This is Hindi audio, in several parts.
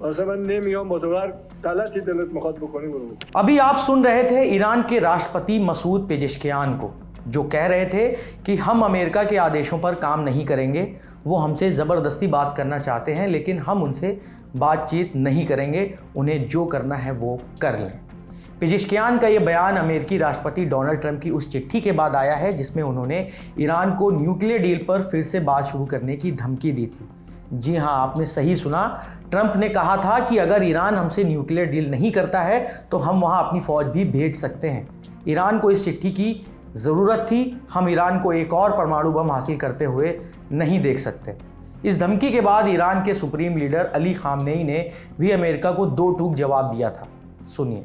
वैसे मैं नेमियों मोदवार गलत ही दलित मुखात बकोनी बोलूँ। अभी आप सुन रहे थे ईरान के राष्ट्रपति मसूद पेजेश्कियान को, जो कह रहे थे कि हम अमेरिका के आदेशों पर काम नहीं करेंगे। वो हमसे ज़बरदस्ती बात करना चाहते हैं लेकिन हम उनसे बातचीत नहीं करेंगे, उन्हें जो करना है वो कर लें। पेजेश्कियान का ये बयान अमेरिकी राष्ट्रपति डोनाल्ड ट्रंप की उस चिट्ठी के बाद आया है जिसमें उन्होंने ईरान को न्यूक्लियर डील पर फिर से बात शुरू करने की धमकी दी थी। जी हाँ, आपने सही सुना, ट्रंप ने कहा था कि अगर ईरान हमसे न्यूक्लियर डील नहीं करता है तो हम वहाँ अपनी फ़ौज भी भेज सकते हैं। ईरान को इस चिट्ठी की ज़रूरत थी, हम ईरान को एक और परमाणु बम हासिल करते हुए नहीं देख सकते। इस धमकी के बाद ईरान के सुप्रीम लीडर अली खामनेई ने भी अमेरिका को दो टूक जवाब दिया था। सुनिए।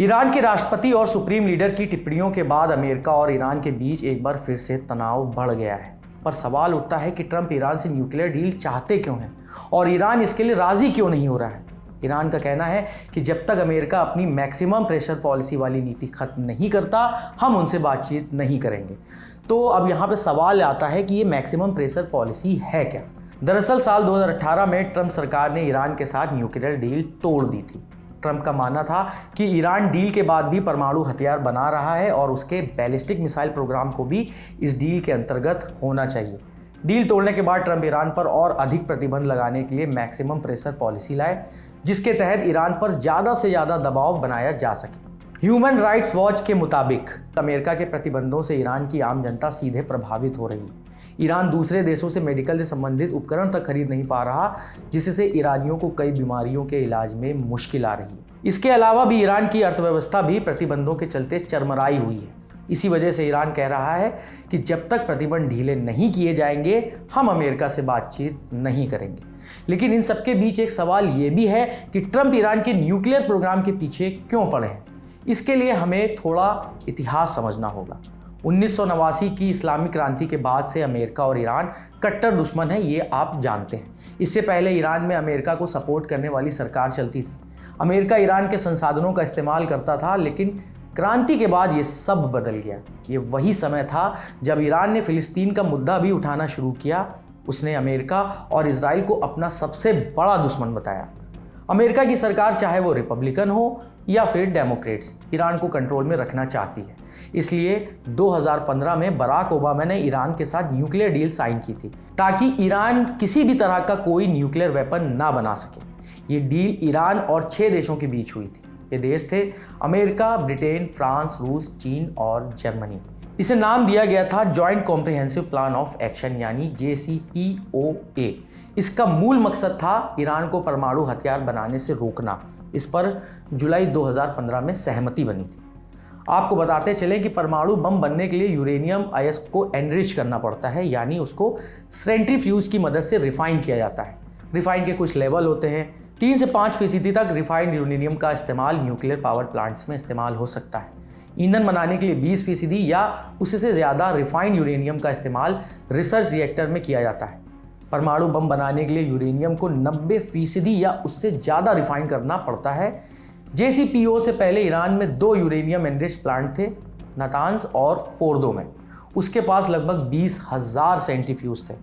ईरान के राष्ट्रपति और सुप्रीम लीडर की टिप्पणियों के बाद अमेरिका और ईरान के बीच एक बार फिर से तनाव बढ़ गया है। पर सवाल उठता है कि ट्रंप ईरान से न्यूक्लियर डील चाहते क्यों हैं और ईरान इसके लिए राजी क्यों नहीं हो रहा है। ईरान का कहना है कि जब तक अमेरिका अपनी मैक्सिमम प्रेशर पॉलिसी वाली नीति खत्म नहीं करता हम उनसे बातचीत नहीं करेंगे। तो अब यहाँ पे सवाल आता है कि ये मैक्सिमम प्रेशर पॉलिसी है क्या। दरअसल साल 2018 में ट्रंप सरकार ने ईरान के साथ न्यूक्लियर डील तोड़ दी थी। ट्रंप का मानना था कि ईरान डील के बाद भी परमाणु हथियार बना रहा है और उसके बैलिस्टिक मिसाइल प्रोग्राम को भी इस डील के अंतर्गत होना चाहिए। डील तोड़ने के बाद ट्रंप ईरान पर और अधिक प्रतिबंध लगाने के लिए मैक्सिमम प्रेशर पॉलिसी लाए, जिसके तहत ईरान पर ज़्यादा से ज़्यादा दबाव बनाया जा सके। ह्यूमन राइट्स वॉच के मुताबिक अमेरिका के प्रतिबंधों से ईरान की आम जनता सीधे प्रभावित हो रही है। ईरान दूसरे देशों से मेडिकल से संबंधित उपकरण तक खरीद नहीं पा रहा, जिससे ईरानियों को कई बीमारियों के इलाज में मुश्किल आ रही है। इसके अलावा भी ईरान की अर्थव्यवस्था भी प्रतिबंधों के चलते चरमराई हुई है। इसी वजह से ईरान कह रहा है कि जब तक प्रतिबंध ढीले नहीं किए जाएंगे हम अमेरिका से बातचीत नहीं करेंगे। लेकिन इन सबके बीच एक सवाल ये भी है कि ट्रंप ईरान के न्यूक्लियर प्रोग्राम के पीछे क्यों पड़े हैं। इसके लिए हमें थोड़ा इतिहास समझना होगा। 1989 की इस्लामिक क्रांति के बाद से अमेरिका और ईरान कट्टर दुश्मन है, ये आप जानते हैं। इससे पहले ईरान में अमेरिका को सपोर्ट करने वाली सरकार चलती थी। अमेरिका ईरान के संसाधनों का इस्तेमाल करता था, लेकिन क्रांति के बाद ये सब बदल गया। ये वही समय था जब ईरान ने फ़िलिस्तीन का मुद्दा भी उठाना शुरू किया। उसने अमेरिका और इजराइल को अपना सबसे बड़ा दुश्मन बताया। अमेरिका की सरकार, चाहे वो रिपब्लिकन हो या फिर डेमोक्रेट्स, ईरान को कंट्रोल में रखना चाहती है। इसलिए 2015 में बराक ओबामा ने ईरान के साथ न्यूक्लियर डील साइन की थी ताकि ईरान किसी भी तरह का कोई न्यूक्लियर वेपन ना बना सके। ये डील ईरान और 6 देशों के बीच हुई थी। ये देश थे अमेरिका, ब्रिटेन, फ्रांस, रूस, चीन और जर्मनी। इसे नाम दिया गया था joint comprehensive plan of action यानी JCPOA। इसका मूल मकसद था ईरान को परमाणु हथियार बनाने से रोकना। इस पर जुलाई 2015 में सहमति बनी थी। आपको बताते चलें कि परमाणु बम बनने के लिए यूरेनियम आयस को एनरिच करना पड़ता है, यानी उसको सेंट्रीफ्यूज की मदद से रिफाइन किया जाता है। रिफाइन के कुछ लेवल होते हैं। 3 से 5% तक रिफाइंड यूरेनियम का इस्तेमाल न्यूक्लियर पावर प्लांट्स में इस्तेमाल हो सकता है। ईंधन बनाने के लिए 20% या उससे ज़्यादा रिफाइंड यूरेनियम का इस्तेमाल रिसर्च रिएक्टर में किया जाता है। परमाणु बम बनाने के लिए यूरेनियम को 90% या उससे ज़्यादा रिफाइन करना पड़ता है। JCPOA से पहले ईरान में 2 यूरेनियम एनरिच प्लांट थे, नातांज और फोर्दो में। उसके पास लगभग 20,000 सेंट्रीफ्यूज थे।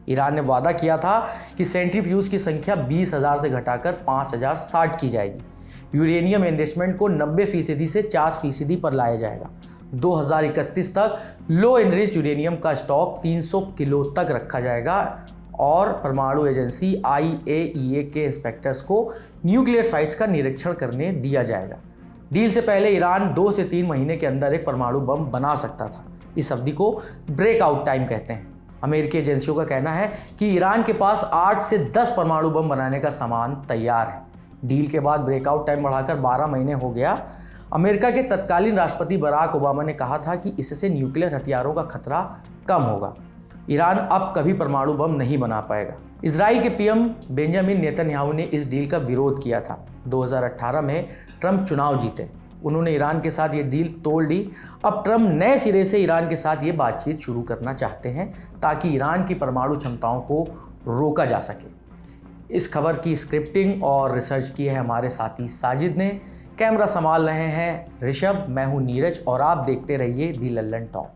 ईरान ने वादा किया था कि सेंट्रीफ्यूज की संख्या 20,000 से घटाकर 5,060 की जाएगी। यूरेनियम एनरिचमेंट को 90% से 4% पर लाया जाएगा। 2031 तक लो एनरिच यूरेनियम का स्टॉक 300 किलो तक रखा जाएगा और परमाणु एजेंसी IAEA के इंस्पेक्टर्स को न्यूक्लियर साइट्स का निरीक्षण करने दिया जाएगा। डील से पहले ईरान 2 से 3 महीने के अंदर एक परमाणु बम बना सकता था। इस अवधि को ब्रेकआउट टाइम कहते हैं। अमेरिकी एजेंसियों का कहना है कि ईरान के पास 8 से 10 परमाणु बम बनाने का सामान तैयार है। डील के बाद ब्रेकआउट टाइम बढ़ाकर 12 महीने हो गया। अमेरिका के तत्कालीन राष्ट्रपति बराक ओबामा ने कहा था कि इससे न्यूक्लियर हथियारों का खतरा कम होगा। ईरान अब कभी परमाणु बम नहीं बना पाएगा। इजराइल के पीएम बेंजामिन नेतन्याहू ने इस डील का विरोध किया था। 2018 में ट्रंप चुनाव जीते, उन्होंने ईरान के साथ ये डील तोड़ ली। अब ट्रंप नए सिरे से ईरान के साथ ये बातचीत शुरू करना चाहते हैं ताकि ईरान की परमाणु क्षमताओं को रोका जा सके। इस खबर की स्क्रिप्टिंग और रिसर्च की है हमारे साथी साजिद ने। कैमरा संभाल रहे हैं ऋषभ, मैं हूं नीरज और आप देखते रहिए दी लल्लन टॉक।